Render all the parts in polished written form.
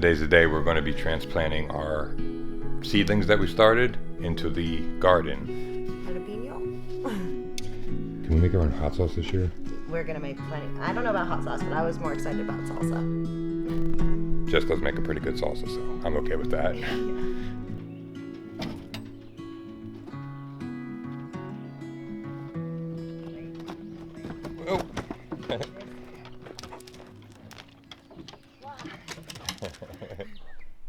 today's the day we're going to be transplanting our seedlings that we started into the garden. Jalapeno? Can we make our own hot sauce this year? We're gonna make plenty. I don't know about hot sauce, but I was more excited about salsa. Jess does make a pretty good salsa, so I'm okay with that. Oh.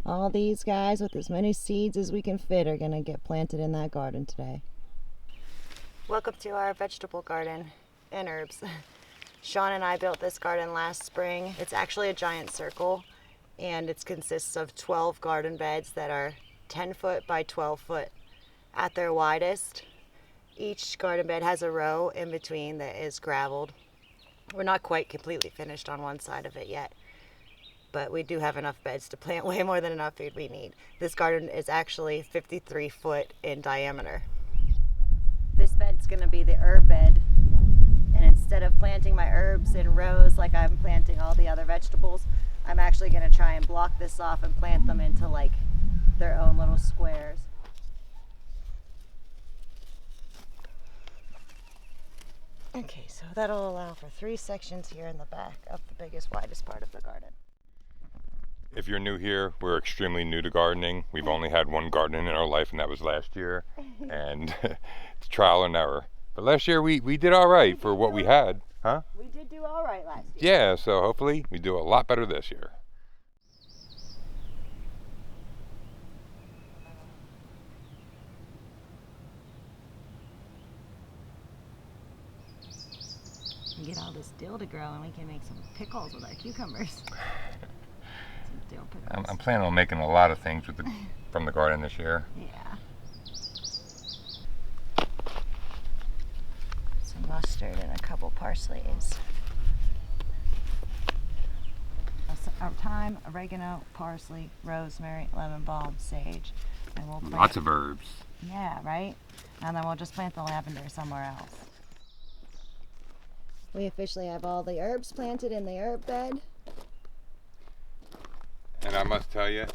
All these guys with as many seeds as we can fit are gonna get planted in that garden today. Welcome to our vegetable garden and herbs. Sean and I built this garden last spring. It's actually a giant circle, and it consists of 12 garden beds that are 10 foot by 12 foot at their widest. Each garden bed has a row in between that is graveled. We're not quite completely finished on one side of it yet, but we do have enough beds to plant way more than enough food we need. This garden is actually 53 foot in diameter. This bed's gonna be the herb bed, and instead of planting my herbs in rows like I'm planting all the other vegetables, I'm actually gonna try and block this off and plant them into like their own little squares. Okay, so that'll allow for 3 sections here in the back of the biggest, widest part of the garden. If you're new here, we're extremely new to gardening. We've only had one garden in our life, and that was last year. And it's trial and error. But last year we did all right for what we had, huh? We did do all right last year. Yeah, so hopefully we do a lot better this year. We get all this dill to grow, and we can make some pickles with our cucumbers. Some dill pickles. I'm planning on making a lot of things with from the garden this year. Yeah. Some mustard and a couple parsleys. Thyme, oregano, parsley, rosemary, lemon balm, sage, and we'll plant. Lots of herbs. Yeah, right? And then we'll just plant the lavender somewhere else. We officially have all the herbs planted in the herb bed. And I must tell you,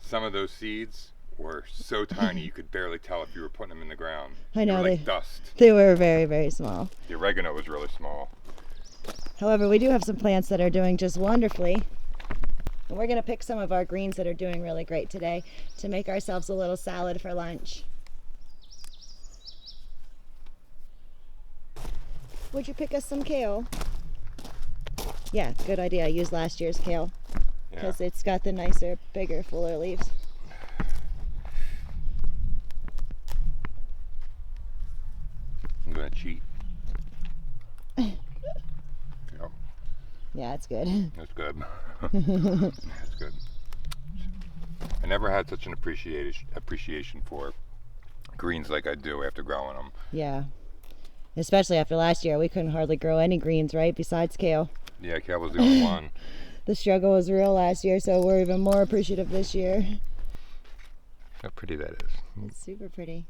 some of those seeds were so tiny you could barely tell if you were putting them in the ground. I know, they were like dust. They were very, very small. The oregano was really small. However, we do have some plants that are doing just wonderfully. And we're gonna pick some of our greens that are doing really great today to make ourselves a little salad for lunch. Would you pick us some kale? Yeah, good idea. I used last year's kale because it's got the nicer, bigger, fuller leaves. I'm gonna cheat. Yep. Yeah, it's good. That's good. That's good. I never had such an appreciation for greens like I do after growing them. Yeah. Especially after last year, we couldn't hardly grow any greens, right? Besides kale. Yeah, kale was the only one. The struggle was real last year, so we're even more appreciative this year. How pretty that is. It's super pretty.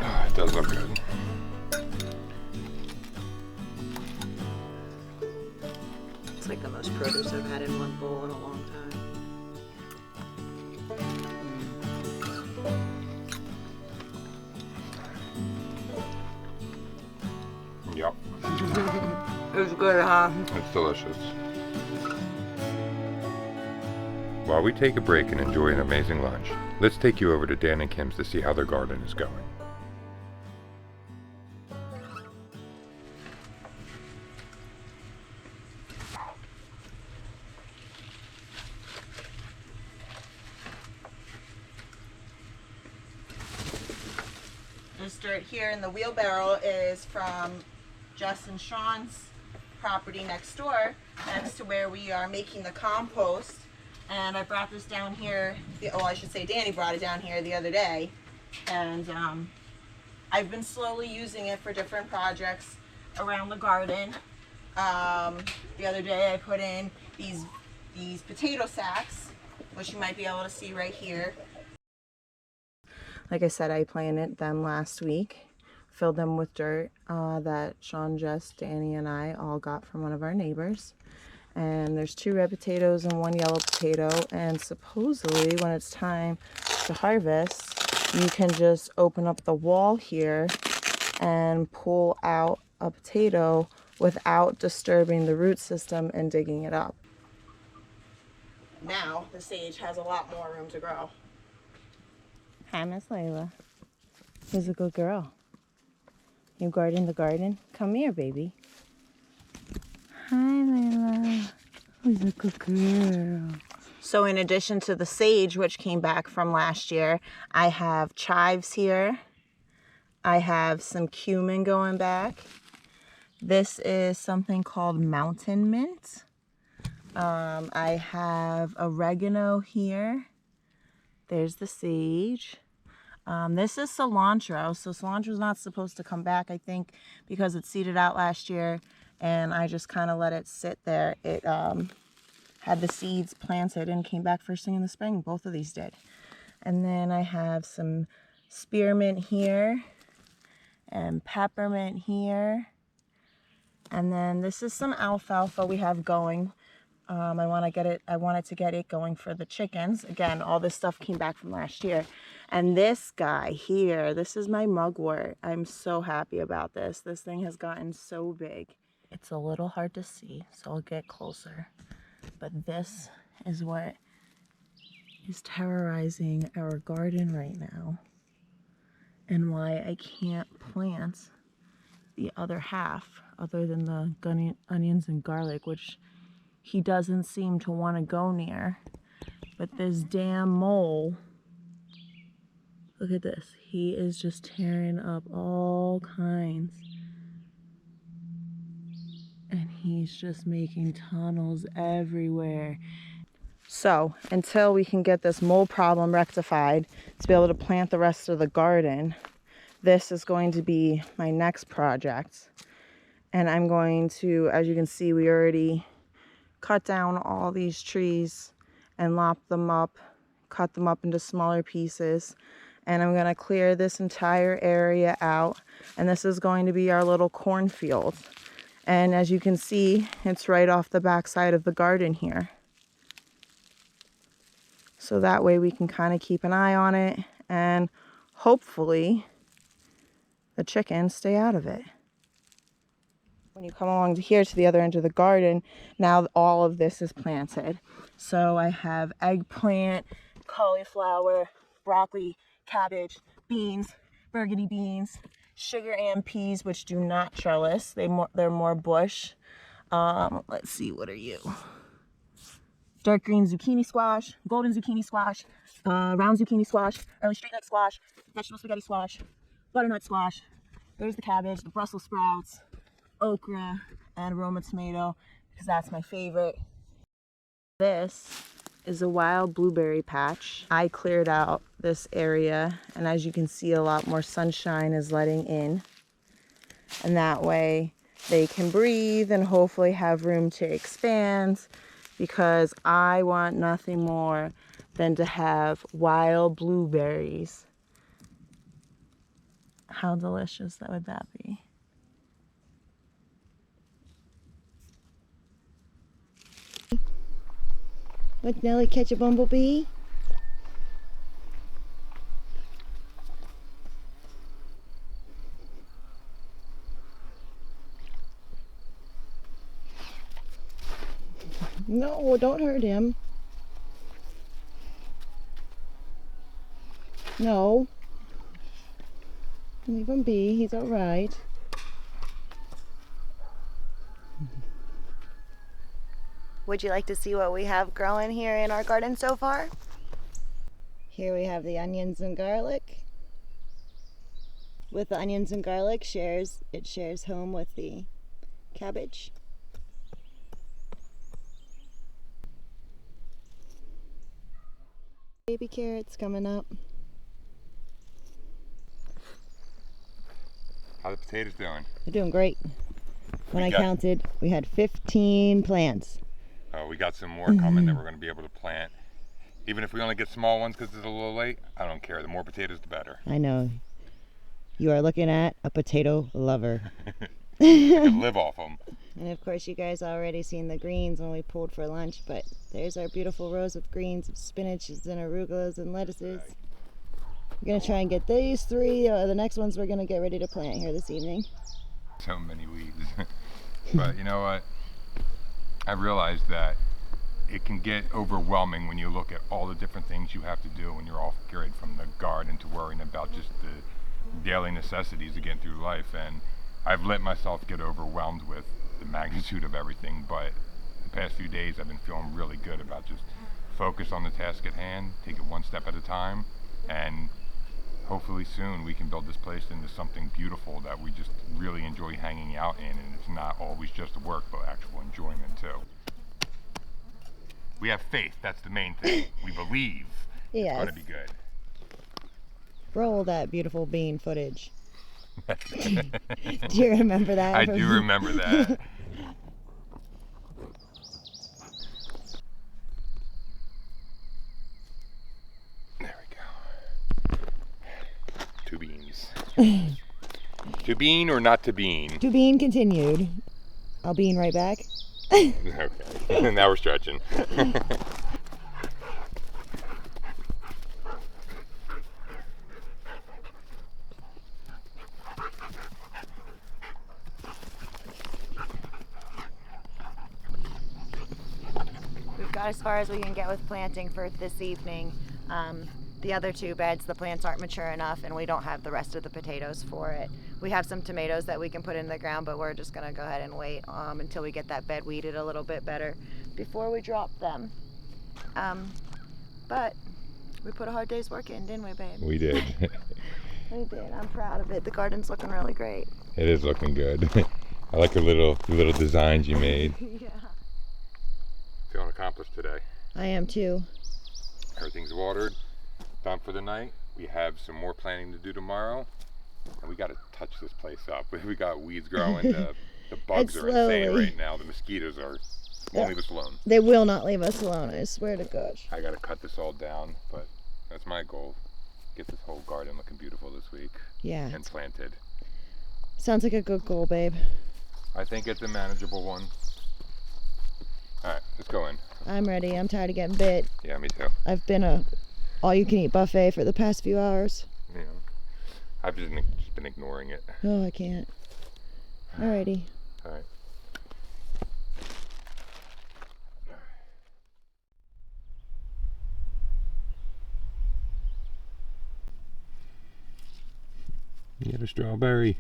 It does look good. It's like the most produce I've had in one bowl in a long time. Yep. It's good, huh? It's delicious. While we take a break and enjoy an amazing lunch, let's take you over to Dan and Kym's to see how their garden is going. This dirt here in the wheelbarrow is from Jess and Sean's property next door, next to where we are making the compost. And I brought this down here, I should say Danny brought it down here the other day. And I've been slowly using it for different projects around the garden. The other day I put in these potato sacks, which you might be able to see right here. Like I said, I planted them last week, filled them with dirt that Sean, Jess, Danny, and I all got from one of our neighbors. And there's 2 red potatoes and 1 yellow potato, and supposedly when it's time to harvest, you can just open up the wall here and pull out a potato without disturbing the root system and digging it up. Now the sage has a lot more room to grow. Hi, Miss Layla. Who's a good girl? You guarding the garden? Come here, baby. Hi, Layla. Who's a good girl? So in addition to the sage, which came back from last year, I have chives here. I have some cumin going back. This is something called mountain mint. I have oregano here. There's the sage. This is cilantro. So cilantro is not supposed to come back, I think, because it seeded out last year, and I just kind of let it sit there. It had the seeds planted and came back first thing in the spring. Both of these did. And then I have some spearmint here and peppermint here. And then this is some alfalfa we have going. I wanted to get it going for the chickens. Again, all this stuff came back from last year. And this guy here, this is my mugwort. I'm so happy about this. This thing has gotten so big. It's a little hard to see, so I'll get closer. But this is what is terrorizing our garden right now, and why I can't plant the other half, other than the onions and garlic, which he doesn't seem to want to go near. But this damn mole, look at this. He is just tearing up all kinds. And he's just making tunnels everywhere. So until we can get this mole problem rectified to be able to plant the rest of the garden, this is going to be my next project. And I'm going to, as you can see, we already cut down all these trees and lop them up, cut them up into smaller pieces. And I'm going to clear this entire area out. And this is going to be our little cornfield. And as you can see, it's right off the back side of the garden here. So that way we can kind of keep an eye on it, and hopefully the chickens stay out of it. When you come along to here, to the other end of the garden, now all of this is planted. So I have eggplant, cauliflower, broccoli, cabbage, beans, burgundy beans, sugar and peas, which do not trellis. They're more bush. Let's see, what are you? Dark green zucchini squash, golden zucchini squash, round zucchini squash, early street nut squash, vegetable spaghetti squash, butternut squash. There's the cabbage, the Brussels sprouts, okra, and Roma tomato, because that's my favorite. This is a wild blueberry patch. I cleared out this area, and as you can see, a lot more sunshine is letting in. And that way they can breathe and hopefully have room to expand, because I want nothing more than to have wild blueberries. How delicious would that be? What, Nelly, catch a bumblebee? No, don't hurt him. No. Leave him be, he's all right. Would you like to see what we have growing here in our garden so far? Here we have the onions and garlic. with the onions and garlic. It shares home with the cabbage. Baby carrots coming up. How are the potatoes doing? They're doing great. When I counted, we had 15 plants. We got some more coming that we're going to be able to plant. Even if we only get small ones because it's a little late, I don't care. The more potatoes, the better. I know. You are looking at a potato lover. I can live off them. And of course, you guys already seen the greens when we pulled for lunch, but there's our beautiful rows of greens of spinaches and arugulas and lettuces. We're going to try and get these 3. The next ones we're going to get ready to plant here this evening. So many weeds. But you know what? I realized that it can get overwhelming when you look at all the different things you have to do when you're off grid, from the garden to worrying about just the daily necessities of getting through life. And I've let myself get overwhelmed with the magnitude of everything, but the past few days I've been feeling really good about just focus on the task at hand, take it one step at a time, and hopefully soon we can build this place into something beautiful that we just really enjoy hanging out in, and it's not always just work but actual enjoyment too. We have faith, that's the main thing. We believe it's going to be good. Roll that beautiful bean footage. Do you remember that? I do remember that. There we go. 2 beans. To bean or not to bean? To bean continued. I'll bean right back. Okay, now we're stretching. We've got as far as we can get with planting for this evening. The other 2 beds, the plants aren't mature enough, and we don't have the rest of the potatoes for it. We have some tomatoes that we can put in the ground, but we're just gonna go ahead and wait until we get that bed weeded a little bit better before we drop them. But we put a hard day's work in, didn't we, babe? We did. We did. I'm proud of it. The garden's looking really great. It is looking good. I like the little designs you made. Yeah. Feeling accomplished today. I am too. Everything's watered, done for the night. We have some more planning to do tomorrow, and we got to touch this place up. We got weeds growing. The bugs are insane right now. The mosquitoes won't leave us alone. They will not leave us alone, I swear to gosh. I got to cut this all down, but that's my goal. Get this whole garden looking beautiful this week. Yeah. And planted. Sounds like a good goal, babe. I think it's a manageable one. All right, let's go in. I'm ready. I'm tired of getting bit. Yeah, me too. I've been a all-you-can-eat buffet for the past few hours. Yeah. I've just been ignoring it. Oh, I can't. Alrighty. All right. You have a strawberry.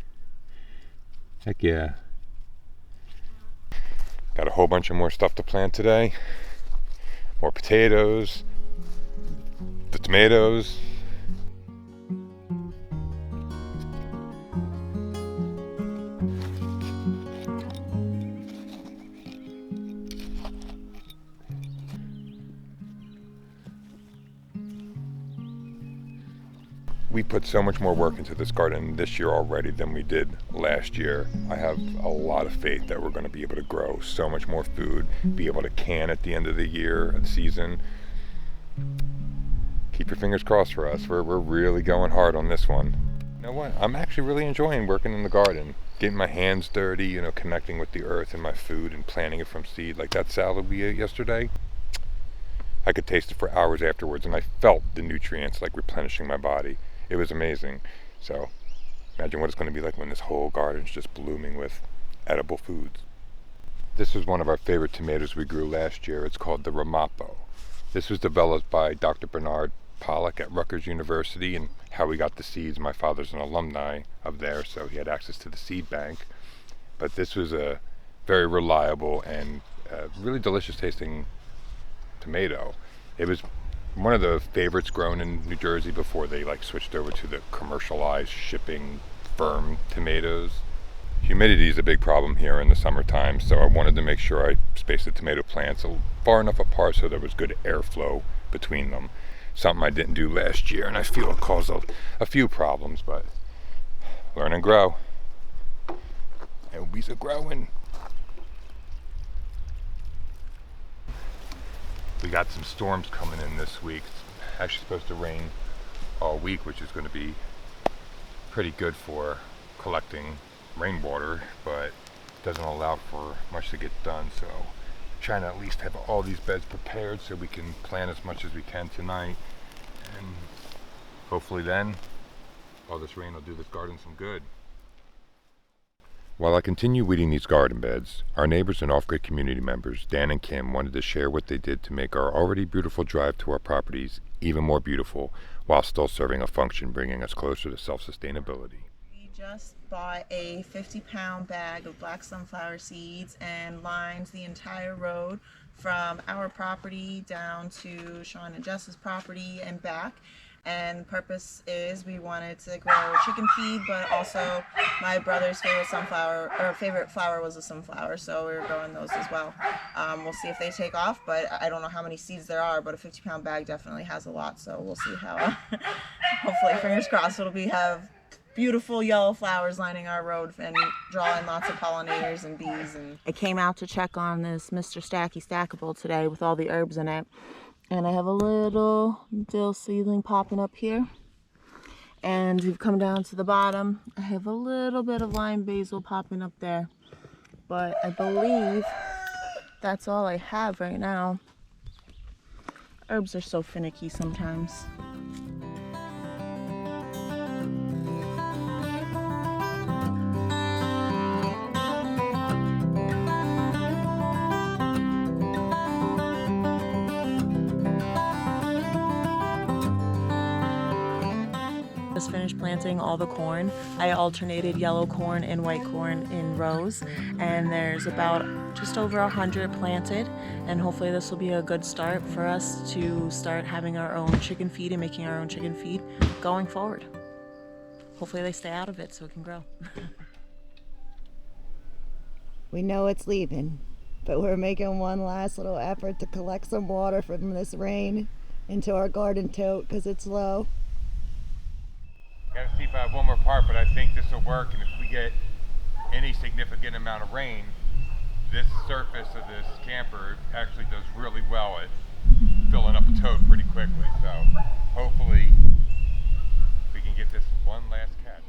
Heck yeah. Got a whole bunch of more stuff to plant today. More potatoes, the tomatoes. We put so much more work into this garden this year already than we did last year. I have a lot of faith that we're going to be able to grow so much more food, be able to can at the end of the year, the season. Keep your fingers crossed for us. We're really going hard on this one. You know what? I'm actually really enjoying working in the garden, getting my hands dirty, you know, connecting with the earth and my food and planting it from seed. Like that salad we ate yesterday, I could taste it for hours afterwards, and I felt the nutrients like replenishing my body. It was amazing. So imagine what it's going to be like when this whole garden's just blooming with edible foods. This is one of our favorite tomatoes we grew last year. It's called the Ramapo. This was developed by Dr. Bernard Pollock at Rutgers University, and how we got the seeds. My father's an alumni of there, so he had access to the seed bank. But this was a very reliable and really delicious tasting tomato. It was one of the favorites grown in New Jersey before they switched over to the commercialized shipping firm tomatoes. Humidity is a big problem here in the summertime, so I wanted to make sure I spaced the tomato plants far enough apart so there was good airflow between them. Something I didn't do last year, and I feel it caused a few problems, but learn and grow. And we's a growing. We got some storms coming in this week. It's actually supposed to rain all week, which is going to be pretty good for collecting rainwater, but doesn't allow for much to get done. So trying to at least have all these beds prepared so we can plant as much as we can tonight, and hopefully then all this rain will do this garden some good. While I continue weeding these garden beds, our neighbors and off-grid community members, Dan and Kym, wanted to share what they did to make our already beautiful drive to our properties even more beautiful while still serving a function, bringing us closer to self-sustainability. We just bought a 50-pound bag of black sunflower seeds and lined the entire road from our property down to Sean and Jess's property and back. And the purpose is we wanted to grow chicken feed, but also my brother's favorite flower was a sunflower, so we were growing those as well. We'll see if they take off, but I don't know how many seeds there are, but a 50-pound bag definitely has a lot, so we'll see how. Hopefully, fingers crossed, have beautiful yellow flowers lining our road and drawing lots of pollinators and bees. And I came out to check on this Mr. Stacky Stackable today with all the herbs in it. And I have a little dill seedling popping up here. And we've come down to the bottom. I have a little bit of lime basil popping up there. But I believe that's all I have right now. Herbs are so finicky sometimes. Finished planting all the corn. I alternated yellow corn and white corn in rows, and there's about just over 100 planted, and hopefully this will be a good start for us to start having our own chicken feed and making our own chicken feed going forward. Hopefully they stay out of it so it can grow. We know it's leaving, but we're making one last little effort to collect some water from this rain into our garden tote because it's low. Got to see if I have one more part, but I think this will work, and if we get any significant amount of rain, this surface of this camper actually does really well at filling up a tote pretty quickly, so hopefully we can get this one last catch.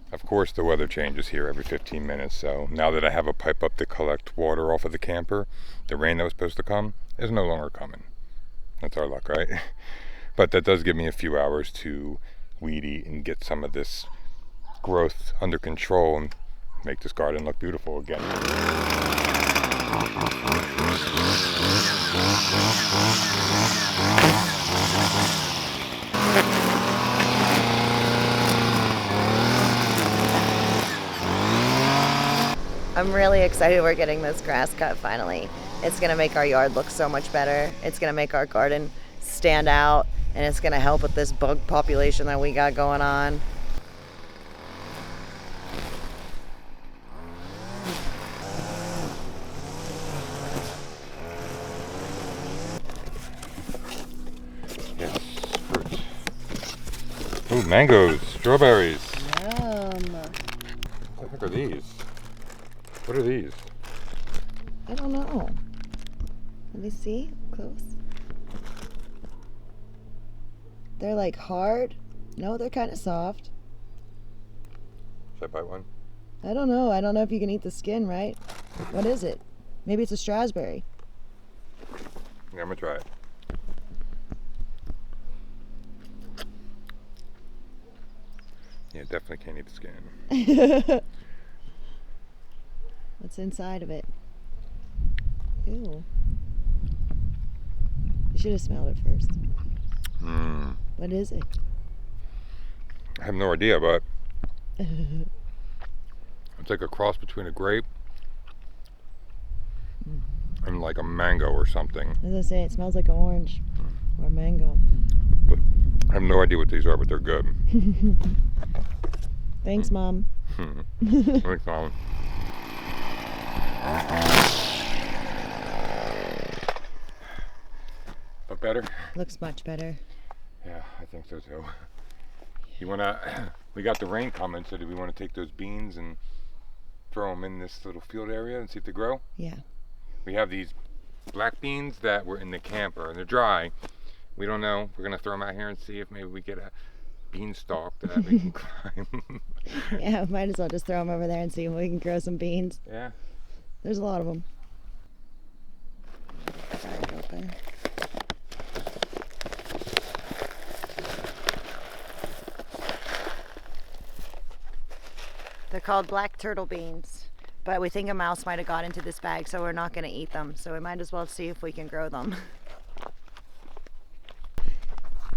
Of course, the weather changes here every 15 minutes, so now that I have a pipe up to collect water off of the camper, the rain that was supposed to come is no longer coming. That's our luck, right? But that does give me a few hours to weed eat and get some of this growth under control and make this garden look beautiful again. I'm really excited we're getting this grass cut finally. It's gonna make our yard look so much better. It's gonna make our garden stand out, and it's gonna help with this bug population that we got going on. Yes, fruit. Ooh, mangoes, strawberries. Yum. What the heck are these? What are these? I don't know. Let me see close. They're like hard. No, they're kind of soft. Should I bite one? I don't know. I don't know if you can eat the skin, right? What is it? Maybe it's a strawberry. Yeah, I'm gonna try it. Yeah, definitely can't eat the skin. What's inside of it? Ew. You should have smelled it first. What is it? I have no idea, but it's like a cross between a grape and like a mango or something. As I say, it smells like an orange or mango. But I have no idea what these are, but they're good. Thanks, Mom. Thanks, Mom. Look better? Looks much better. Yeah, I think so too. You wanna? We got the rain coming, so do we want to take those beans and throw them in this little field area and see if they grow? Yeah. We have these black beans that were in the camper and they're dry. We don't know. We're gonna throw them out here and see if maybe we get a beanstalk that we can climb. Yeah, might as well just throw them over there and see if we can grow some beans. Yeah. There's a lot of them. Try it open. They're called black turtle beans, but we think a mouse might have got into this bag, so we're not going to eat them. So we might as well see if we can grow them.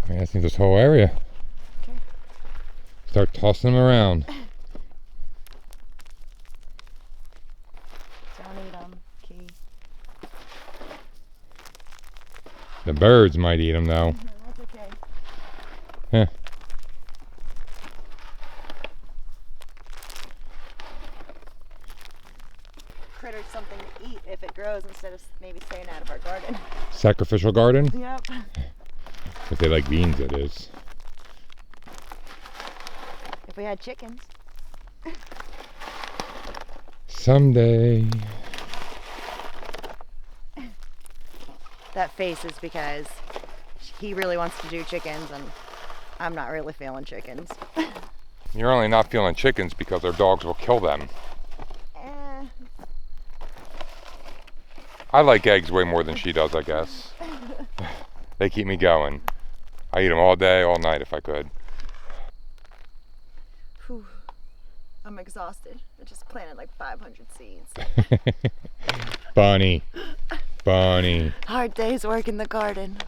I think this whole area. Okay. Start tossing them around. Don't eat them, Key. The birds might eat them though. That's okay. Huh. Critter something to eat if it grows instead of maybe staying out of our garden. Sacrificial garden? Yep. If they like beans, it is. If we had chickens. Someday. That face is because he really wants to do chickens and I'm not really feeling chickens. You're only not feeling chickens because our dogs will kill them. I like eggs way more than she does, I guess. They keep me going. I eat them all day, all night if I could. Whew. I'm exhausted. I just planted like 500 seeds. Bunny. Bunny. Hard day's work in the garden.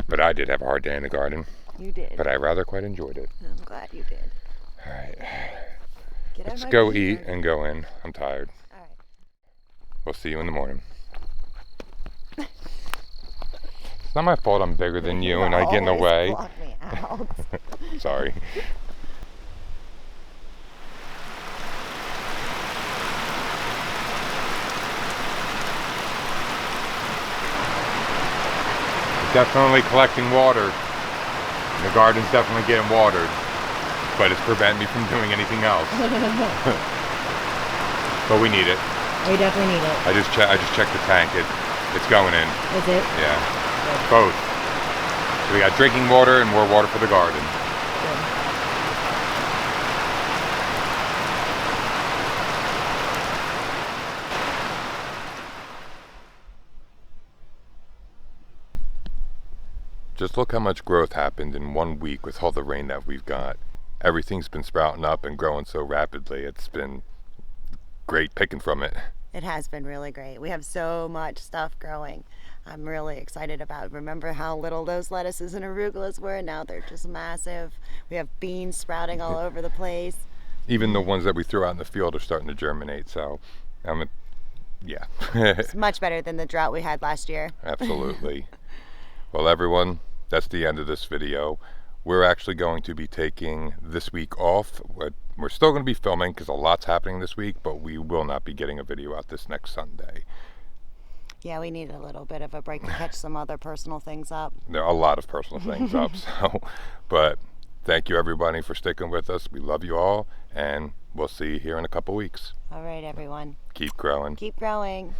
But I did have a hard day in the garden. You did. But I rather quite enjoyed it. I'm glad you did. Alright. Get out of Let's my go bean eat garden. and go in. I'm tired. All right. We'll see you in the morning. It's not my fault I'm bigger than you and I get in the Always way. block me out. Sorry. Definitely collecting water. The garden's definitely getting watered, but it's preventing me from doing anything else. But we need it. We definitely need it. I just checked the tank. It's going in. Is it? Yeah. Both. So we got drinking water and more water for the garden. Good. Just look how much growth happened in 1 week with all the rain that we've got. Everything's been sprouting up and growing so rapidly. It's been great picking from it. It has been really great. We have so much stuff growing. I'm really excited about it. Remember how little those lettuces and arugulas were? Now they're just massive. We have beans sprouting all over the place. Even the ones that we threw out in the field are starting to germinate, so yeah. It's much better than the drought we had last year. Absolutely. Well, everyone, that's the end of this video. We're actually going to be taking this week off. We're still going to be filming because a lot's happening this week, but we will not be getting a video out this next Sunday. Yeah, we need a little bit of a break to catch some other personal things up. There are a lot of personal things up, but thank you everybody for sticking with us. We love you all, and we'll see you here in a couple weeks. All right, everyone. Keep growing. Keep growing.